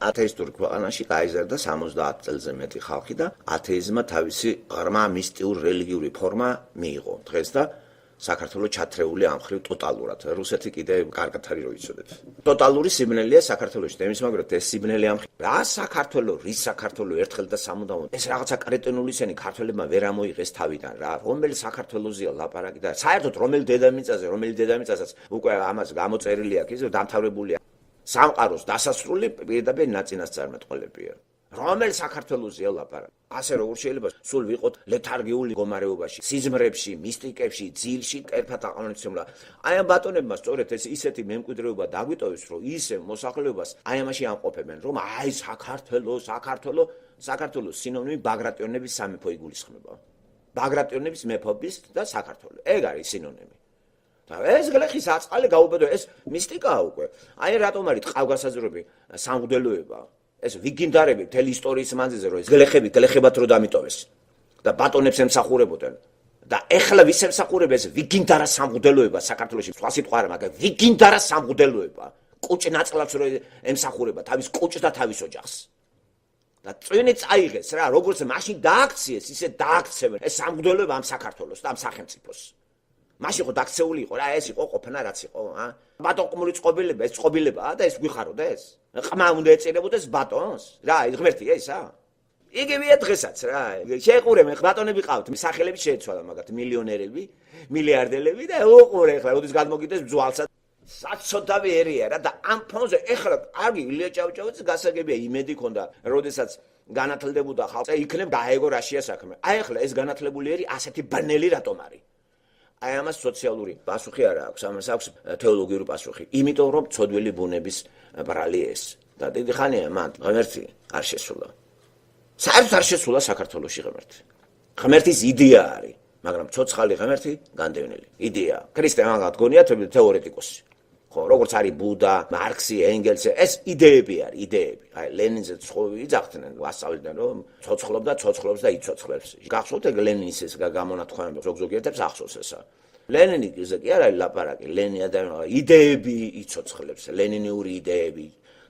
ათეისტურ ქვეყანაში გაიზარდა 70 წელზე მეტი ხალხი და ათეიზმმა თავისი ღრმა მისტიური რელიგიური ფორმა მიიღო. დღეს და საქართველოს ჩათრეული ამ ხრივ ტოტალურად. რუსეთი კიდე კარგად არის რო იცოდეთ. ტოტალური სიბნელეა საქართველოში. დემის მაგრად ეს სიბნელე ამ ხრივ. რა საქართველო, რის საქართველო ერთხელ და სამუდამოდ. ეს რაღაცა კრეტენული სენი ქართველებმა ვერ ამოიღეს თავიდან რა. რომელი საქართველოზეა ლაპარაკი და საერთოდ რომელი დედამიწაზეც უკვე ამას გამოწერილი აქვს, ისე დამთავრებულია. სამყაროს დასასრული პირდაპირ ნაწინასწარმეტყველებია. რომელ საქართველოსია ლაპარაკი? ასე როგორ შეიძლება სულ ვიყოთ ლეთარგიული მდგომარეობაში, სიზმრებში, მისტიკებში, ძილში, კერფად აყალონიცემლა. აი ამ ბატონებმა სწორედ ეს ისეთი მემკვიდრეობა დაგვიტოვეს, რომ ისე მოსახლეობას აი ამაში ამყოფებენ, რომ აი საქართველოს სინონიმი ბაგრატიონების სამეფო იგულისხმება. ბაგრატიონების მეფობის და საქართველოს. ეგ არის სინონიმი. და ეს გლეხის აწყალი გაუბედო, ეს მისტიკაა უკვე. აი რატომ არის ტყავგასაძრები სამღვდელოება? ეს ვიგინდარები მთელი ისტორიის მანძილზე რომ ეს გლეხებად რო დამიტოვეს და ბატონებს ემსახურებოდნენ და ეხლა ვის ემსახურება ეს ვიგინდარა სამღვდელოება საქართველოში სხვა სიტყვა არა მაგრამ ვიგინდარა სამღვდელოება კუჭი ნაწლავს რო ემსახურება თავის კუჭს და თავის ოჯახს და წვენი წაიღეს რა როგორც მაშინ დააქციეს ისე დააქცევენ ეს სამღვდელოება ამ საქართველოს და ამ სახელმწიფოს მაშინ ხო დაქცეული იყო რა ეს იყო ყოფნა რაც იყო ბატონყმური წყობილება ეს წყობილებაა და ეს გვიხაროდა ეს ყმა უნდა ეწირებოდეს ბატონს რა ღმერთია ისა იგივეა დღესაც რა შეყურე ბატონები ყავთ სახელები შეეცვალა მაგათ მილიონერები მილიარდელები და უყურე ხლა როდის გადმოგიდეს ბძვალსა საცოდავი ერია რა და ამ ფონზე ეხლა კარგი ილია ჭავჭავაძის გასაგებია იმედი ქონდა როდესაც განათლდებოდა ხალხი იქნებ დაეგო რაშია საქმე აი ეხლა ეს განათლებული ერი ასეთი ბნელი რატომ არის აი ამას სოციალური პასუხი არა აქვს, ამას აქვს თეოლოგიური პასუხი. იმიტომ რომ ცოდვილი ბუნების ბრალი ეს. და დიდი ხანია მან ღმერთი არ შესულა. საერთოდ არ შესულა საქართველოში ღმერთი. ღმერთის იდეა არის, მაგრამ ცოცხალი ღმერთი განდევნილი. იდეა. ქრისტე მაგათ გონია თეორეტიკოსი. ხო, როგორც არის ბუდა, მარქსი, ენგელსი, ეს იდეები არის, იდეები. აი ლენინზე იძახდნენ, ვასწავლიდნენ რომ ცოცხლობს და იცოცხლებს. გახსოვთ ეგ ლენინის ეს გამონათქვამება ზოგ-ზოგიერთებს ახსოვს ესა. ლენინი კი არა ლაპარაკი, ლენინი ადამიანი იდეები იცოცხლებს, ლენინიური იდეები.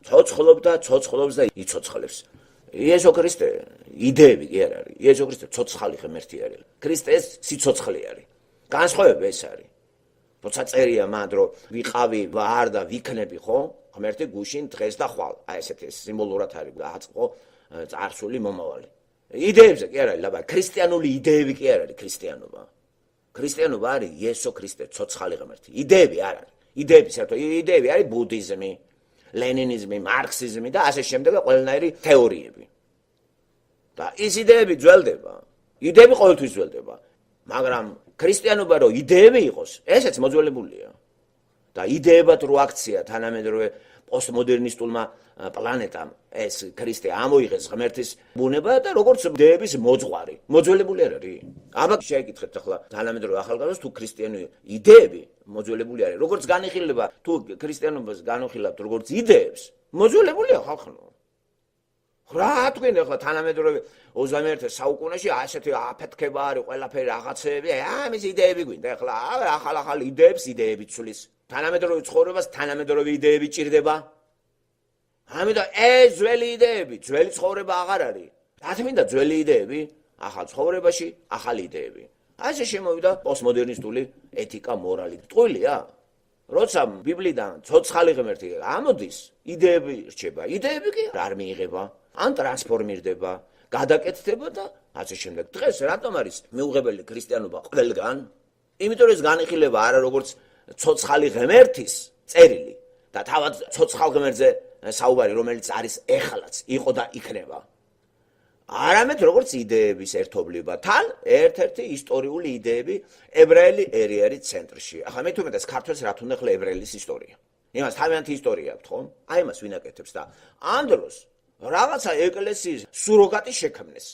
ცოცხლობს და იცოცხლებს. იესო ქრისტე იდეები კი არ არის. იესო ქრისტე ცოცხალი ღმერთი არის. ქრისტე ეს სიცოცხლე არის. განსხვავება ეს არის. როცა წერია მანდ რომ ვიყავი ვარ და ვიქნები ხო ღმერთი გუშინ დღეს და ხვალ აი ესეთი სიმბოლურად არის დააწყო წარსული მომავალი იდეებზე კი არ არის ლაბა ქრისტიანული იდეები კი არ არის ქრისტიანობა არის იესო ქრისტე ცოცხალი ღმერთი იდეები არ არის იდეები საერთოდ იდეები არის ბუდიზმი ლენინიზმი მარქსიზმი და ასე შემდეგ ყველანაირი თეორიები და ის იდეები ძველდება იდეები ყოველთვის ძველდება მაგრამ ქრისტიანობა რო იდეები იყოს, ესეც მოძველებულია. და იდეებად რო აქცია თანამედროვე პოსტმოდერნისტულმა პლანეტამ ეს ქრისტე ამოიღეს ღმერთის ბუნება და როგორც იდეების მოძღვარი, მოძველებული არ არის. აბა შეეკითხეთ ახლა თანამედროვე ახალგაზრდას თუ ქრისტიანი იდეები მოძველებული არის. როგორც განიხილება თუ ქრისტიანობას განვიხილავთ როგორც იდეებს, მოძველებულია ხალხო. რა თქვენ ახლა თანამედროვე 21 საუკუნეში ასეთი აფეთქება არის ყველაფერი რაღაცეები ამის იდეები გვინდა ახლა ახალ იდეები ცulis თანამედროვე ცხოვრებას თანამედროვე იდეები ჭირდება ამიტომ ეს ძველი იდეები ძველი ცხოვრება აღარ არის რა თქმა ძველი იდეები ახალ ცხოვრებაში ახალი იდეები ასე შემოვიდა პოსტმოდერნისტული ეთიკა მორალი ტყუილია როცა ბიბლიდან ცოცხალი ღმერთი ამოდის იდეები რჩება იდეები კი არ მიიღება ან ტრანსფორმირდება, გადაკეთდება და ასე შემდეგ. დღეს რატომ არის მიუღებელი ქრისტიანობა ყველგან? იმიტომ რომ ეს განიხილება არა როგორც ცოცხალი ღმერთის წერილი და თავად ცოცხალ ღმერთზე საუბარი, რომელიც არის ეხლაც, იყო და იქნება. არამედ როგორც იდეების ერთობლივება. თან ერთ-ერთი ისტორიული იდეები ებრაელი ერი არის ცენტრში. ახლა მე თუმეტეს ქართველს რა თუნდა ხლა ებრაელის ისტორია. იმას თავიანთი ისტორია აქვს, ხო? აი მას ვინ აკეთებს და ამ დროს რაღაცა ეკლესიის სუროგატი შექმნეს.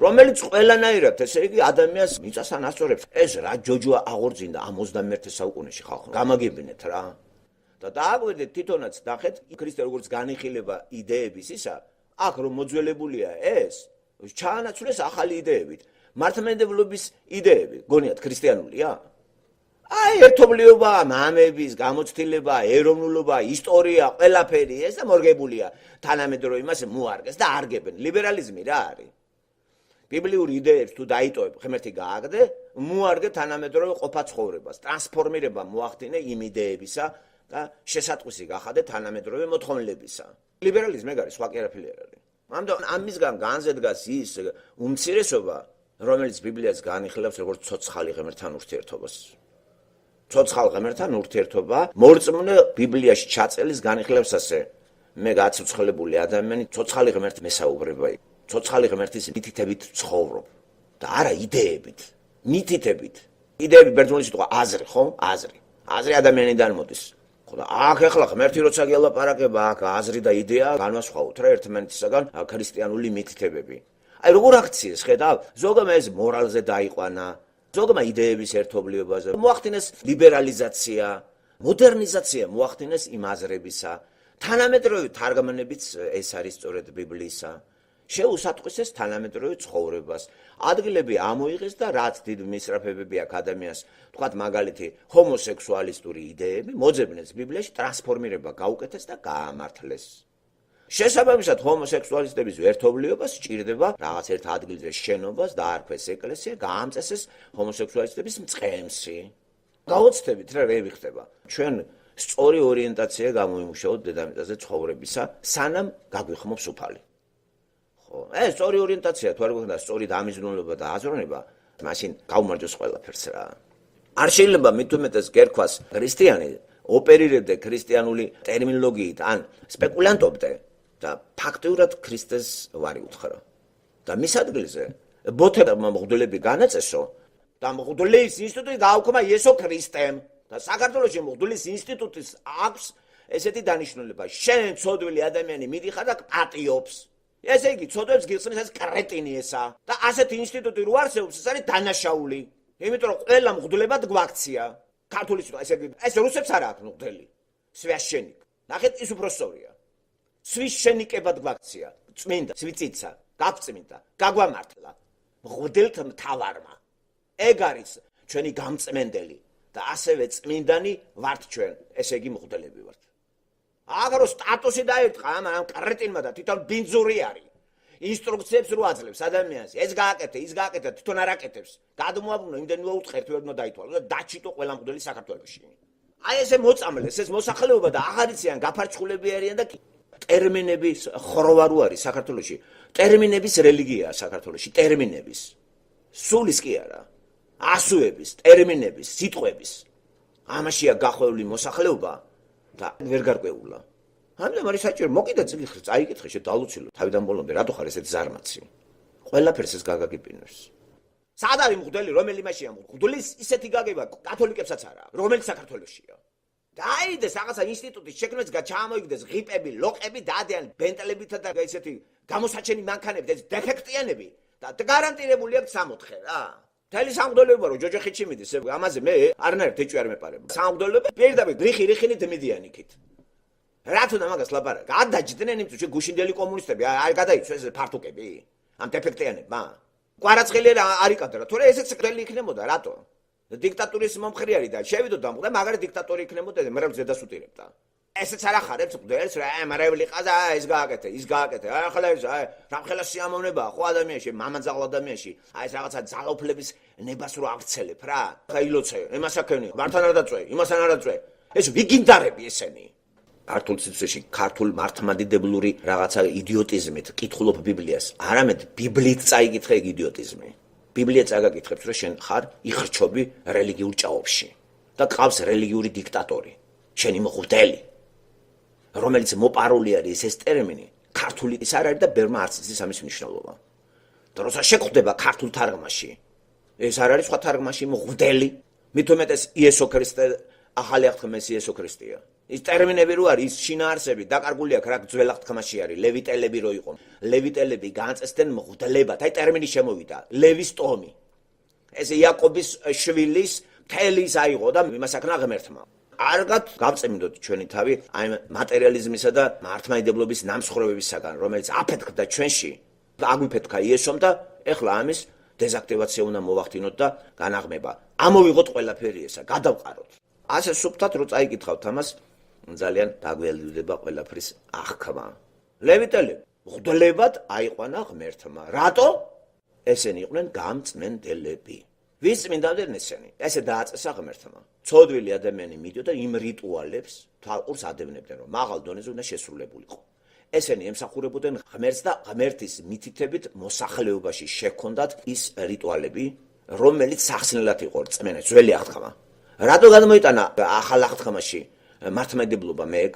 რომელიც ყველანაირად ესე იგი ადამიანს მიწასთან ასწორებს. ეს რა ჯოჯოა აღორძინდა ამ 21 საუკუნეში ხალხო. გამაგებინეთ რა. და დააგვირდეთ თვითონაც ნახეთ ქრისტე როგორც განიხილება იდეების ისა, აქ რომ მოძველებულია ეს, ჩაანაცვლეს ახალი იდეებით. მართლმადიდებლობის იდეები, გონიათ ქრისტიანულია? აი ერთობლიობა, მამების გამოცდილება, ეროვნულობა, ისტორია, ყველაფერი ეს და მორგებულია თანამედროვე იმას მოარგეს და არგებენ. ლიბერალიზმი რა არის? ბიბლიური იდეებს თუ დაიტოვებ, ღმერთი გააგდე, მოარგე თანამედროვე ყოფა ცხოვრებას, ტრანსფორმირება მოახდინე იმ იდეებისა და შესატყვისი გახადე თანამედროვე მოთხოვნილებისა. ლიბერალიზმი ეგ არის, სხვა კი არაფერი არ არის. ამისგან განზე დგას ის უმცირესობა, რომელიც ბიბლიას განიხილავს როგორც ცოცხალი ღმერთთან ურთიერთობას. ცოცხალ ღმერთთან ურთიერთობა მორწმუნე ბიბლიაში ჩაწელის განიხილავს ასე: მე გაცოცხლებული ადამიანი ცოცხალი ღმერთს მესაუბრება. ცოცხალი ღმერთის მითითებით ცხოვრობ და არა იდეებით, მითითებით. იდეები ბერძნული სიტყვა აზრი, ხო? აზრი ადამიანიდან მოდის. ხო და აქ ახლა ღმერთი როცა გელაპარაკება, აქ აზრი და იდეა განვასხვაოთ რა ერთმანეთისაგან ქრისტიანული მითითებები. აი როგორ აქციეს, ხედავ? ზოგმა ეს მორალზე დაიყვანა, ზოგმა იდეების ერთობლიობაზე, მოახდინეს ლიბერალიზაცია, მოდერნიზაცია მოახდინეს იმ აზრებისა. თანამედროვე თარგმანებიც ეს არის სწორედ ბიბლიისა. შეუსატყვისეს თანამედროვე ცხოვრებას. ადგილები ამოიღეს და რაც დიდ მისწრაფებები აქვს ადამიანს, თქვათ მაგალითი ჰომოსექსუალისტური იდეები, მოძებნეს ბიბლიაში, ტრანსფორმირება გაუკეთეს და გაამართლეს. შესაბამისად ჰომოსექსუალისტების ერთობლიობა სჭირდება რაღაც ერთ ადგილზე შენობას, დაარქვეს ეკლესია, გაამწესეს ჰომოსექსუალისტების მწყემსი. გაოცდებით რა ვიხდება. ჩვენ სწორი ორიენტაცია გამოიმუშაოთ დედამიწაზე ცხოვრებისა, სანამ გაგვიხმობს უფალი. ეს სწორი ორიენტაცია თუ არ გვქონდა სწორი დამიზნულება და აზროვნება, მაშინ გავმარჯოს ყველაფერს რა. არ შეიძლება მით უმეტეს გერქვას ქრისტიანი ოპერირებდე ქრისტიანული ტერმინოლოგიით ან სპეკულანტობდე და ფაქტიურად ქრისტეს ვარი უთხრა. და მის ადგილზე ბოთებმა მღვდლები განაწესო და მღვდლის ინსტიტუტი გააუქმა იესო ქრისტემ და საქართველოში მღვდლის ინსტიტუტის აქვს ესეთი დანიშნულება: შენ ცოდვილი ადამიანი მიდიხარ და პატიობს. ესე იგი ცოდვებს გიხსნის ეს კრეტინი ესა და ასეთი ინსტიტუტი რო არსებობს ეს არის დანაშაული. იმიტომ რომ ყველა მღვდლებად გვაქცია. ქართული სიტყვა ესე იგი ეს რუსებს არ აქვს მღვდელი. სვიაშენიკ. ნახეთ ის უფრო სწორია. სვიშენიკებად გვაქცია. წმინდა, სვიციცა, გაგწმინდა, გაგვამართლა. მღვდელთა მთავარმა. ეგ არის ჩვენი გამწმენდელი და ასევე წმინდანი ვართ ჩვენ. ესე იგი მღვდელები ვართ. აგარო სტატუსი დაერტყა ამ კრეტინმა და თვითონ ბინძური არის. ინსტრუქციებს რო აძლევს ადამიანს, ეს გააკეთე, ის გააკეთე, თვითონ არ აკეთებს. გადმოაბრუნო, იმდენ მოუთხერთ, ვერ უნდა დაითვალო და დაჩიტო ყველა მღვდელი საქართველოში. აი ესე მოწამლეს, ეს მოსახლეობა და აღარ იციან გაფარჩხულები არიან და ტერმინების ხროვარო არის საქართველოში. ტერმინების რელიგიაა საქართველოში, ტერმინების. სულის კი არა. ასოების, ტერმინების, სიტყვების. ამაშია გახვეული მოსახლეობა. და ვერ გარკვეულა. ამიტომ არის საჭირო მოკიდე წიგნი წაიკითხე შედალუცილო თავიდან ბოლომდე რატო ხარ ესეთი ზარმაცი. ყველაფერს ეს გაგაგიპინებს. სად არის მღვდელი რომელი მაშია მღვდლის ისეთი გაგება კათოლიკებსაც არა რომელიც საქართველოშია. დაიდეს რაღაცა ინსტიტუტის შექმნას ჩამოიგდეს ღიპები, ლოყები დაადიან ბენტლებითა და ესეთი გამოსაჩენი მანქანები, ეს დეფექტიანები და გარანტირებული აქვს 64 რა. თელი სამღვდელოება რო ჯოჯოხეთში მიდის, ამაზე მე არნაირ ეჭვი არ მეპარებ. სამღვდელოება პირდაპირ რიხინით მიდიან იქით. რატო და მაგას ლაპარაკ? გადაჯდნენ იმ წუთში გუშინდელი კომუნისტები, არ გადაიცვეს ფართუკები ამ დეფექტიანებმა. კვარაცხელი არ იკადრა, თორე ესეც გრელი იქნებოდა, რატო? დიქტატურის მომხრე არის და შევიდოდა და მაგარი დიქტატორი იქნებოდა და მერაბ ზედას უტირებდა. ესეც არ ახარებს მღვდელს რა, მარევილი ყაზა, ეს გააკეთე, ის გააკეთე. აი ახლა ეს რამხელა სიამოვნებაა ხო ადამიანში, მამაძაღლ ადამიანში. აი ეს რაღაცა ძალაუფლების ნებას რო აღწელებ რა. ხა ილოცე, იმას აქენი, მართან არ დაწვე, იმასთან არ დაწვე. ეს ვიგინდარები ესენი. ქართულ სიცოცხლეში ქართულ მართლმადიდებლური რაღაცა იდიოტიზმით კითხულობ ბიბლიას. არამედ ბიბლიით წაიკითხე ეგ იდიოტიზმი. ბიბლია წაგაკითხებს რომ შენ ხარ იხრჩობი რელიგიურ ჭაობში და ყავს რელიგიური დიქტატორი. შენი მღვდელი რომელიც მოპარული არის ეს ტერმინი ქართული ის არ არის და ბერმა არც იცის ამის მნიშვნელობა. და როცა შეხვდება ქართულ თარგმანში ეს არ არის სხვა თარგმანში მღვდელი, მით უმეტეს იესო ქრისტე ახალი აღთქმის იესო ქრისტეა. ის ტერმინები რო არის, ის შინაარსები დაკარგული აქვს რა ძველ აღთქმაში არის, ლევიტელები რო იყო. ლევიტელები განწესდნენ მღვდლებად, აი ტერმინი შემოვიდა, ლევის ტომი. ეს იაკობის შვილის თელის აიღო და იმას აკნა ღმერთმა. არგად გავწმინდოთ ჩვენი თავი აი მატერიალიზმისა და მართლმადიდებლობის ნამსხვრევებისაგან, რომელიც აფეთქდა ჩვენში, აგვიფეთქა იესომ და ეხლა ამის დეზაქტივაცია უნდა მოვახდინოთ და განაღმება. ამოვიღოთ ყველაფერი ესა, გადავყაროთ. ასე სუფთად რო წაიკითხავთ ამას, ძალიან დაგველდება ყველაფრის აღქმა. ლევიტელი მღვდლებად აიყვანა ღმერთმა. რატო? ესენი იყვნენ გამწმენდელები. ვის წმინდანდნენ ესენი? ესე დააწესა ღმერთმა. ცოდვილი ადამიანი მიდიოდა იმ რიტუალებს, თვალყურს ადევნებდნენ, რომ მაღალ დონეზე უნდა შესრულებულიყო. ესენი ემსახურებოდნენ ღმერთს და ღმერთის მითითებით მოსახლეობაში შექონდათ ის რიტუალები, რომელიც სახსნელად იყო რწმენა, ძველი აღთქმა. რატო გადმოიტანა ახალ აღთქმაში მართლმადიდებლობა მეეგ?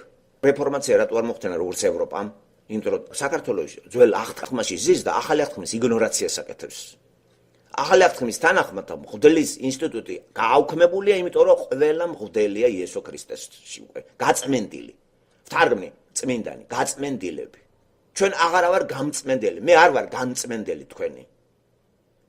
რეფორმაცია რატო არ მოხდენა როგორც ევროპამ? იმიტომ რომ საქართველოში ძველ აღთქმაში ზის და ახალი აღთქმის იგნორაციას აკეთებს. ახალი აღთქმის თანახმად მღვდლის ინსტიტუტი გააუქმებულია, იმიტომ რომ ყველა მღვდელია იესო ქრისტესში უკვე გაწმენდილი. ვთარგმნი წმინდანი, გაწმენდილები. ჩვენ აღარა ვარ გამწმენდელი, მე არ ვარ გამწმენდელი თქვენი.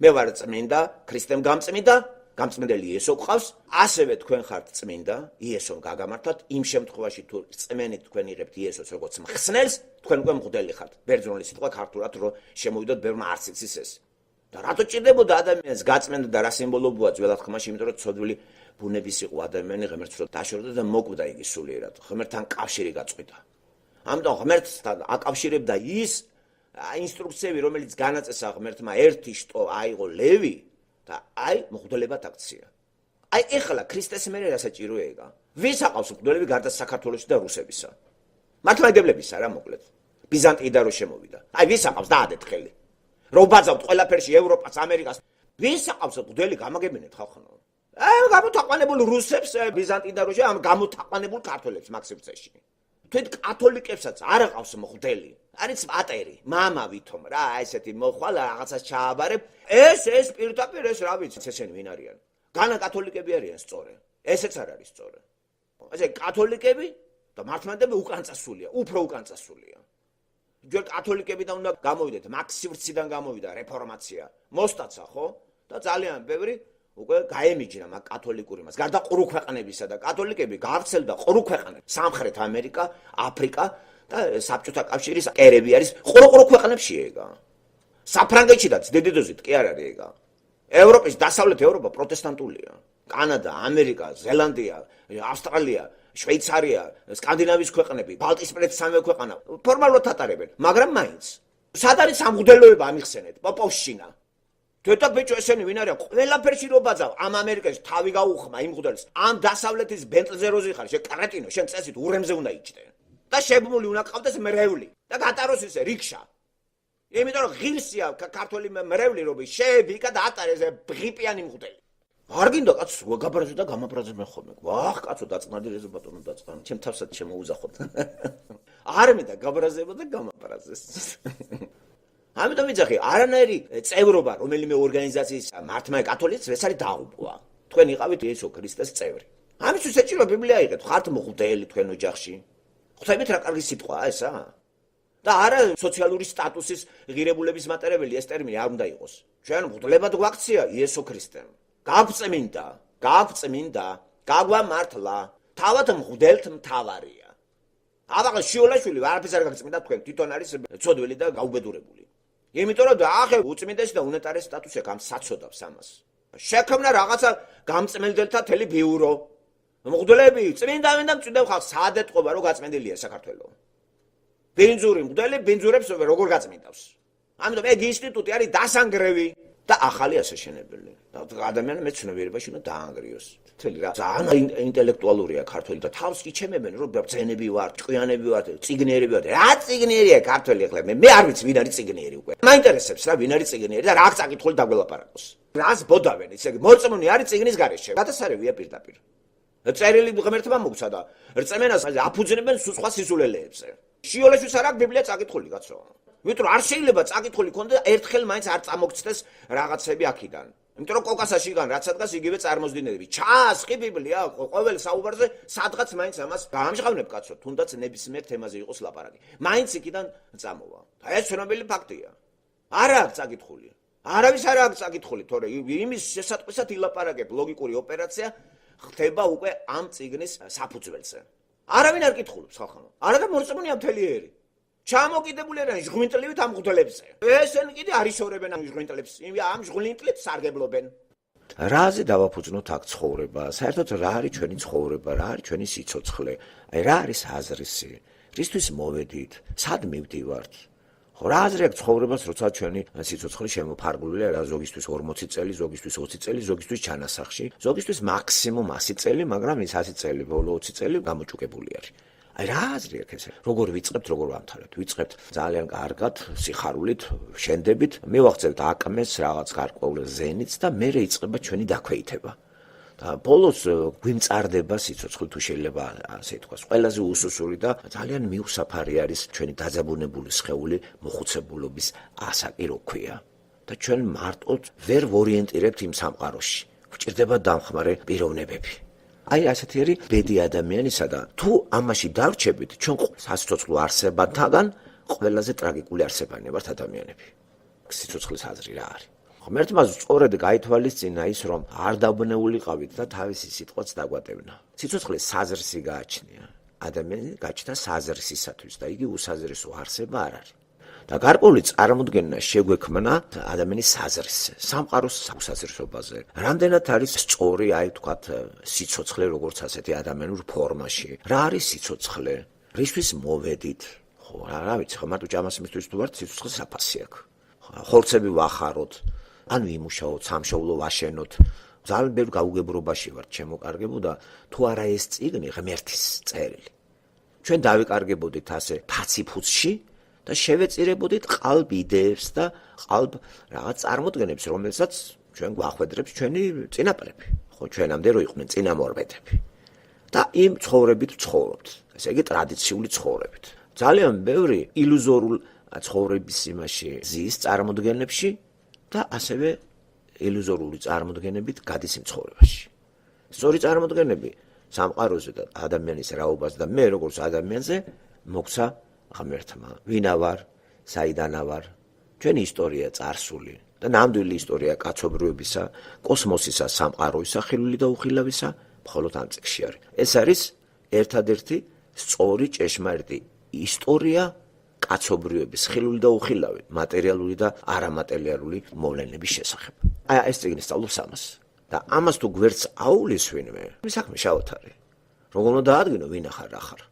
მე ვარ წმინდა, ქრისტემ გამწმინდა, გამწმენდელი იესო გყავს, ასევე თქვენ ხართ წმინდა, იესომ გაგამართლათ, იმ შემთხვევაში თუ წმენით თქვენ იღებთ იესოს როგორც მხსნელს, თქვენ უკვე მღვდელი ხართ. ბერძნული სიტყვა ქართულად რო შემოვიდოთ ბევრმა არც იცის ეს. და რატო ჭირდებოდა ადამიანს გაწმენდა და რა სიმბოლოა ძველ აღთქმაში, იმიტომ რომ ცოდვილი ბუნების იყო ადამიანი, ღმერთს რო დაშორდა და მოკვდა იგი სულიერად. ღმერთთან კავშირი გაწყვიტა. ამიტომ ღმერთთან აკავშირებდა ის ინსტრუქციები, რომელიც განაწესა ღმერთმა ერთი შტო აიღო ლევი და აი მღვდლებად აქცია. აი ეხლა ქრისტეს მერე რა საჭირო ეგა? ვის აყავს მღვდლები გარდა საქართველოსი და რუსებისა? მართლმადიდებლებისა რა მოკლედ. ბიზანტიიდან რო შემოვიდა. აი ვის აყავს დაადეთ ხელი. რო ბაძავთ ყველაფერში ევროპას, ამერიკას. ვის აყავს მღვდელი გამაგებინეთ ხალხო? აი გამოთაყვანებულ რუსებს, ბიზანტიიდან რო ამ გამოთაყვანებულ ქართველებს მაქსიმცეში. თვით კათოლიკებსაც არ აყავს მღვდელი. არის პატერი, მამა ვითომ რა, ესეთი მოხვალ რაღაცას ჩააბარებ. ეს პირდაპირ ეს რა ვიცი, ესენი ვინ არიან? განა კათოლიკები არიან სწორე. ესეც არ არის სწორე. ესე კათოლიკები და მართლმადიდებლები უკან წასულია, უფრო უკან წასულია. ჯერ კათოლიკებიდან უნდა გამოვიდეთ, მაქსივრციდან გამოვიდა რეფორმაცია. მოსტაცა ხო? და ძალიან ბევრი უკვე გაემიჯნა მაგ კათოლიკური მას. გარდა ყრუ ქვეყნებისა და კათოლიკები გავრცელდა ყრუ ქვეყნებში. სამხრეთ ამერიკა, აფრიკა და საბჭოთა კავშირის კერები არის ყრუ ქვეყნებში ეგა. საფრანგეთშიც დიდი დოზით კი არ არის ეგა. ევროპის დასავლეთ ევროპა პროტესტანტულია. კანადა, ამერიკა, ზელანდია, ავსტრალია, შვეიცარია, სკანდინავიის ქვეყნები, ბალტიისპირეთის სამეფო ქვეყანა ფორმალურად ატარებენ, მაგრამ მაინც. სად არის სამღვდელოება ამიხსენეთ? პოპოვშინა. თეთა ბიჭო ესენი ვინ არიან? ყველაფერში რო ბაძავ, ამ ამერიკაში თავი გაუხმა იმ მღვდელს. ამ დასავლეთის ბენტლზე რო ზიხარ, შენ კრეტინო, შენ წესით ურემზე უნდა იჭდე. და შებმული უნდა ყავდეს მრევლი და გატაროს ისე რიქშა. იმიტომ რომ ღირსია ქართველი მრევლი რობი შეებიკა და ატარეს ბღიპიანი მღვდელი. არ გინდა კაცო გაბარაზე და გამაბრაზე მე ხოლმე. ვახ კაცო დაწნადირეზე ბატონო დაწნან. ჩემ თავსაც შემოუზახოთ. არ მინდა გაბარაზება და გამაბრაზეს. ამიტომ ვიძახი, არანაირი წევრობა რომელიმე ორგანიზაციის მართლმა კათოლიკეს ეს არის დაუპვა. თქვენ იყავით იესო ქრისტეს წევრი. ამისთვის ეჭირვა ბიბლია იღეთ, ხართ მღვდელი თქვენ ოჯახში. ხვდებით რა კარგი სიტყვაა ესა? და არა სოციალური სტატუსის ღირებულების მატარებელი ეს ტერმინი არ უნდა იყოს. ჩვენ მღვდლებად გვაქცია იესო ქრისტემ. გაგვწმინდა, გაგვამართლა, თავად მღვდელთ მთავარია. აბაღა შიოლაშვილი არაფერს არ გაგწმინდა თქვენ, თვითონ არის ცოდვილი და გაუბედურებული. იმიტომ რომ ახე უწმინდესი და უნეტარეს სტატუსი აქვს, ამ საწოდავს ამას. შექმნა რაღაცა გამწმენდელთა თელი ბიურო. მღვდლები წმინდავენ და მწვდენ ხალხს სად ეთყობა რომ გაწმენდილია საქართველო. ბინძური მღვდელი ბინძურებს როგორ გაწმინდავს. ამიტომ ეგ ინსტიტუტი არის დასანგრევი და ახალი ასაშენებელი. ადამიანი მეცნიერებაში უნდა დაანგრიოს. თელი რა ძალიან ინტელექტუალურია ქართველი და თავს კი ჩემებენ რომ ბრძენები ვარ, ჭკვიანები ვარ, ციგნიერები ვარ. რა ციგნიერია ქართველი ახლა მე არ ვიცი ვინ არის ციგნიერი უკვე. მაინტერესებს რა ვინ არის ციგნიერი და რა წაკითხული დაგველაპარაკოს. რას ბოდავენ ისე მოწმუნე არის ციგნის გარეშე. გადასარევია პირდაპირ. წერილი ღმერთმა მოგცა და რწმენას აფუძნებენ სხვა სისულელეებზე. შიოლაშვილს არ აქვს ბიბლია წაკითხული კაცო. ვიტრო არ შეიძლება წაკითხული ქონდეს ერთხელ მაინც არ წამოგცდეს რაღაცები აქიდან. იმიტომ რომ კოკასაში გან რაც ადგას იგივე წარმოსდინები. ჩაასხი ბიბლია ყოველ საუბარზე სადღაც მაინც ამას გაამჟღავნებ კაცო, თუნდაც ნებისმიერ თემაზე იყოს ლაპარაკი. მაინც იქიდან წამოვა. ეს ცნობილი ფაქტია. არ აქვს წაკითხული. არავის არ აქვს წაკითხული, თორე იმის შესატყვისად ილაპარაკებ ლოგიკური ოპერაცია ხდება უკვე ამ წიგნის საფუძველზე. არავინ არ კითხულობს ხალხო. არა და მორწმუნეა მთელი ერი. ჩამოკიდებული არიან ჟღვინტლივით ამ მღვდლებზე. ესენი კიდე არიშორებენ ამ ჟღვინტლებს, ამ ჟღვინტლებს სარგებლობენ. რაზე დავაფუძნოთ აქ ცხოვრება? საერთოდ რა არის ჩვენი ცხოვრება, რა არის ჩვენი სიცოცხლე? აი რა არის აზრისი? რისთვის მოვედით? სად მივდივართ? ხო რა აზრი აქვს ცხოვრებას, როცა ჩვენი სიცოცხლე შემოფარგლულია რა ზოგისთვის 40 წელი, ზოგისთვის 20 წელი, ზოგისთვის ჩანასახში, ზოგისთვის მაქსიმუმ 100 წელი, მაგრამ ის 100 წელი ბოლო 20 წელი გამოჭუკებული არის. აი რა აზრი აქვს ესე? როგორ ვიწყებთ, როგორ ვამთავრებთ? ვიწყებთ ძალიან კარგად, სიხარულით, შენდებით, მივახცევთ აკმეს რაღაც გარკვეულ ზენits და მერე იწყება ჩვენი დაქვეითება. და ბოლოს გვიმწარდება სიცოცხლე თუ შეიძლება ასე თქვას. ყველაზე უსუსური და ძალიან მიუსაფარი არის ჩვენი დაძაბუნებული სხეული მოხუცებულობის ასაკი რო ქვია. და ჩვენ მარტოდ ვერ ვორიენტირებთ იმ სამყაროში. გვჭირდება დამხმარე პიროვნებები. აი ასეთი არის ბედი ადამიანისა და თუ ამაში დავრჩებით, ჩვენ სასიცოცხლო არსებათაგან ყველაზე ტრაგიკული არსებანი ვართ ადამიანები. სიცოცხლის აზრი რა არის? ღმერთმა სწორედ გაითვალისწინა ის, რომ არ დაბნეულიყავით და თავისი სიტყვაც დაგვატევნა. სიცოცხლეს საზრსი გააჩნია. ადამიანი გაჩნდა საზრსისათვის და იგი უსაზრისო არსება არ არის. და გარკვეული წარმოდგენა შეგვექმნა ადამიანის საზრისზე, სამყაროს უსაზრისობაზე. რამდენად არის სწორი, აი ვთქვათ, სიცოცხლე როგორც ასეთი ადამიანურ ფორმაში. რა არის სიცოცხლე? რისთვის მოვედით? ხო, რა ვიცი, ხო მარტო ჭამას მისთვის თუ ვართ, სიცოცხლეს აფასი აქვს. ხორცები ვახაროთ, ანუ იმუშაოთ, სამშობლო ვაშენოთ. ძალიან ბევრ გაუგებრობაში ვართ შემოკარგებო და თუ არა ეს წიგნი ღმერთის წერილი. ჩვენ დავიკარგებოდით ასე ფაციფუცში და შევეწირებოდით ყალბ იდეებს და ყალბ რაღაც წარმოდგენებს, რომელსაც ჩვენ გვახვედრებს ჩვენი წინაპრები. ხო, ჩვენამდე რო იყვნენ წინამორბედები. და იმ ცხოვრებით ცხოვრობთ. ესე იგი ტრადიციული ცხოვრებით. ძალიან ბევრი ილუზორულ ცხოვრების იმაში ზის წარმოდგენებში და ასევე ილუზორული წარმოდგენებით გადის იმ ცხოვრებაში. სწორი წარმოდგენები სამყაროზე და ადამიანის რაობას და მე როგორც ადამიანზე მოგცა ღმერთმა. ვინა ვარ, საიდანა ვარ, ჩვენი ისტორია წარსული და ნამდვილი ისტორია კაცობრიობისა, კოსმოსისა, სამყაროისა, ხილული და უხილავისა მხოლოდ ამ წიგნში არის. ეს არის ერთადერთი სწორი ჭეშმარიტი ისტორია კაცობრიობის ხილული და უხილავი, მატერიალური და არამატერიალური მოვლენების შესახებ. აი ეს წიგნი სწავლობს ამას. და ამას თუ გვერდს აუვლის ვინმე, ის საქმე შავად არის. როგორ უნდა დაადგინო ვინ ახარ რა ხარ?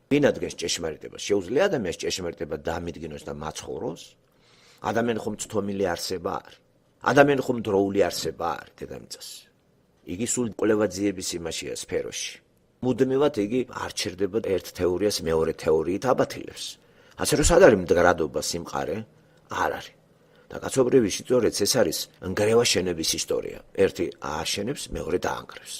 ვინ ადგენს ჭეშმარიტებას? შეუძლია ადამიანს ჭეშმარიტება დამიდგინოს და მაცხოვროს? ადამიანი ხომ წთომილი არსება არის? ადამიანი ხომ დროული არსება არის დედამიწაზე? იგი სულ კვლევაძიების იმაშია სფეროში. მუდმივად იგი არ ჩერდება ერთ თეორიას მეორე თეორიით აბათილებს. ასე რომ სად არის მდგრადობა, სიმყარე? არ არის. და კაცობრიობის ისტორიაც ეს არის ნგრევა შენების ისტორია. ერთი ააშენებს, მეორე დაანგრევს.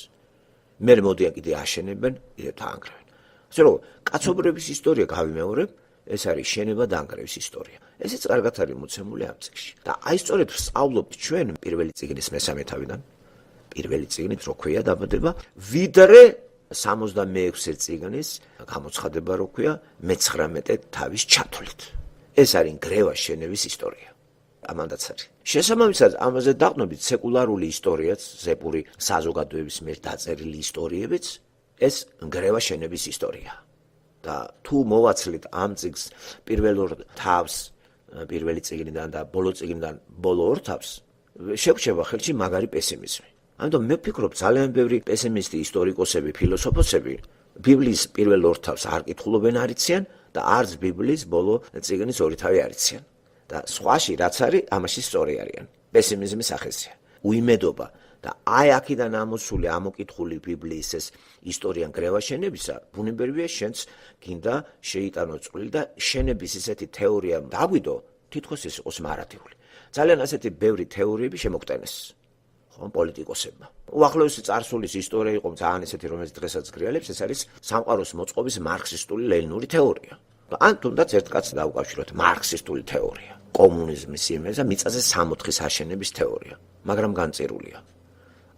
მე მოდიან კიდე ააშენებენ, კიდე დაანგრევენ. ასე რომ კაცობრიობის ისტორია გავიმეორებ, ეს არის შენება დაანგრევის ისტორია. ესეც კარგად არის მოცემული ამ წიგნში. და აი სწორედ ვსწავლობთ ჩვენ პირველი წიგნის მესამე თავიდან. პირველი წიგნით რო ქვია დაბადება, ვიდრე 66 წიგნის გამოცხადება რო ქვია მე-19 თავის ჩათვლით. ეს არის ნგრევა შენების ისტორია. ამანდაც არის. შესაბამისად, ამაზე დაყნობით სეკულარული ისტორიაც, ზეპური საზოგადოების მიერ დაწერილი ისტორიებიც, ეს ნგრევა შენების ისტორია. და თუ მოვაცლით ამ წიგნს პირველ ორ თავს, პირველი წიგნიდან და ბოლო წიგნიდან ბოლო ორ თავს, შეგვჩება ხელში მაგარი პესიმიზმი. ამიტომ მე ვფიქრობ, ძალიან ბევრი პესიმისტი ისტორიკოსები, ფილოსოფოსები ბიბლიის პირველ ორ თავს არ კითხულობენ არიციან და არც ბიბლიის ბოლო წიგნის ორი თავი არიციან. და სხვაში რაც არის, ამაში სწორი არიან. პესიმიზმის სახეზია. უიმედობა და აი აქედან ამოსული ამოკითხული ბიბლიის ეს ისტორია ნგრევა შენებისა, ბუნებრივია შენც გინდა შეიტანო წვლილი და შენების ისეთი თეორია დაგვიდო, თითქოს ეს იყოს მარადიული. ძალიან ასეთი ბევრი თეორიები შემოგტენეს. პოლიტიკოსებმა. უახლოესი წარსულის ისტორია იყო ძალიან ესეთი, რომელიც დღესაც გრიალებს, ეს არის სამყაროს მოწყობის მარქსისტული ლენინური თეორია. ან თუნდაც ერთ კაცს დაუკავშიროთ მარქსისტული თეორია. კომუნიზმის იმეზე მიწაზე 64-ის აშენების თეორია, მაგრამ განწირულია.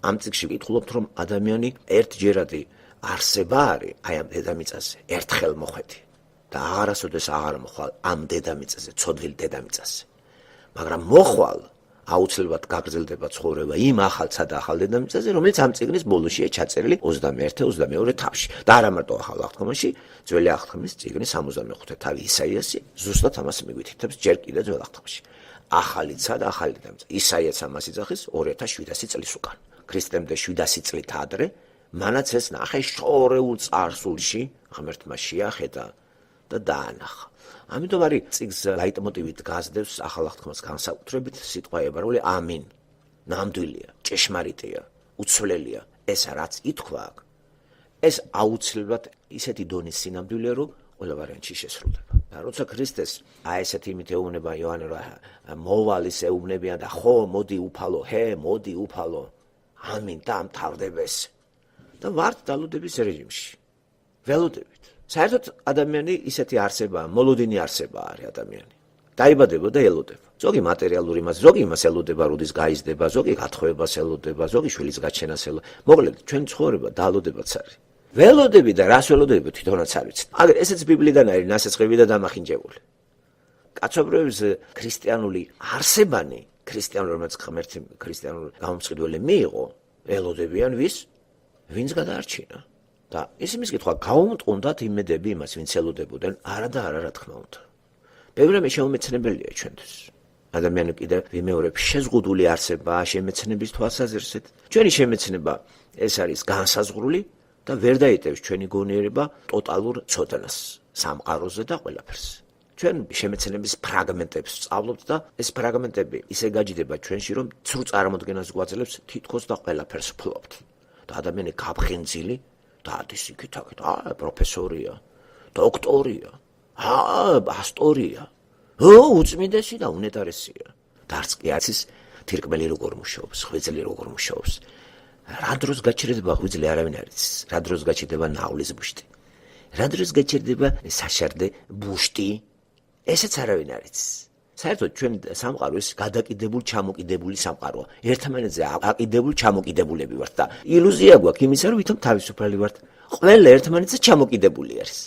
ამ წიგნში ვკითხულობთ, რომ ადამიანი ერთჯერადი არსება არის აი ამ დედამიწაზე, ერთხელ მოხვედი და აღარასოდეს აღარ მოხვალ ამ დედამიწაზე, ცოდვილ დედამიწაზე. მაგრამ მოხვალ აუცილებლად გაგრძელდება ცხოვრება იმ ახალსა და ახალ დედამიწაზე, რომელიც ამ წიგნის ბოლოშია ჩაწერილი 21-22 თავში. და არა მარტო ახალ აღთქმაში, ძველი აღთქმის წიგნის 65 თავი ისაიასი ზუსტად ამას მიგვითითებს ჯერ კიდევ ძველ აღთქმაში. ახალიცა და ახალი დედამიწა. ისაიას ამას იძახის 2700 წლის უკან. ქრისტემდე 700 წლით ადრე, მანაც ეს ნახე შორეულ წარსულში ღმერთმა შეახედა და დაანახა. ამიტომ არის წიგნს ლაიტმოტივით გასდევს ახალ აღთქმას განსაკუთრებით სიტყვა ებრაული ამინ. ნამდვილია, ჭეშმარიტია, უცვლელია. ეს რაც ითქვა აქ, ეს აუცილებლად ისეთი დონის სინამდვილეა, რომ ყველა ვარიანტში შესრულდება. და როცა ქრისტეს ესეთი იმით ეუბნება იოანე მოვალის ეუბნებიან და ხო მოდი უფალო, მოდი უფალო. ამინ დამთავრდეს. და ვართ დალუდების რეჟიმში. ველოდებით. საერთოდ ადამიანი ისეთი არსებაა, მოლოდინი არსებაა არის ადამიანი. დაიბადება და ელოდება. ზოგი მატერიალური მას, ზოგი იმას ელოდება, როდის გაიზრდება, ზოგი გათხოვებას ელოდება, ზოგი შვილის გაჩენას ელოდება. მოკლედ, ჩვენი ცხოვრება დალოდებაც არის. ველოდები და რას ველოდები თვითონაც არ ვიცით. აგერ ესეც ბიბლიიდან არის ნასაწყები და დამახინჯებული. კაცობრიობის ქრისტიანული არსებანი, ქრისტიანული რომელიც ღმერთი ქრისტიანული გამომწყვეტელი მიიღო, ელოდებიან ვის? ვინც გადაარჩინა. და ის იმის კითხვა გაუმტყუნდათ იმედები იმას, ვინც ელოდებოდნენ, არა და არა რა თქმა უნდა. ბევრი რამე შეუმეცნებელია ჩვენთვის. ადამიანი კიდევ ვიმეორებ შეზღუდული არსებაა შემეცნების თვალსაზრისით. ჩვენი შემეცნება ეს არის განსაზღვრული და ვერ დაიტევს ჩვენი გონიერება ტოტალურ ცოდნას სამყაროზე და ყველაფერს. ჩვენ შემეცნების ფრაგმენტებს სწავლობთ და ეს ფრაგმენტები ისე გაჯდება ჩვენში, რომ ცრუ წარმოდგენას გვაძლევს თითქოს და ყველაფერს ვფლობთ. და ადამიანი გაფხინძილი და ადის იქით-აქეთ, პროფესორია, დოქტორია, პასტორია. უწმიდესი და უნეტარესია. და არც კი არის თირკმელი როგორ მუშაობს, ღვიძლი როგორ მუშაობს. რა დროს გაჩერდება ღვიძლი არავინ არ იცის. რა დროს გაჩერდება ნავლის ბუშტი. რა დროს გაჩერდება საშარდე ბუშტი. ესეც არავინ არ იცის. საერთოდ ჩვენ სამყარო ის გადაკიდებული, ჩამოკიდებული სამყაროა. ერთმანეთზე აკიდებული, ჩამოკიდებულები ვართ და ილუზია გვაქვს იმისა, რომ ვითომ თავისუფალი ვართ. ყველა ერთმანეთზე ჩამოკიდებული არის.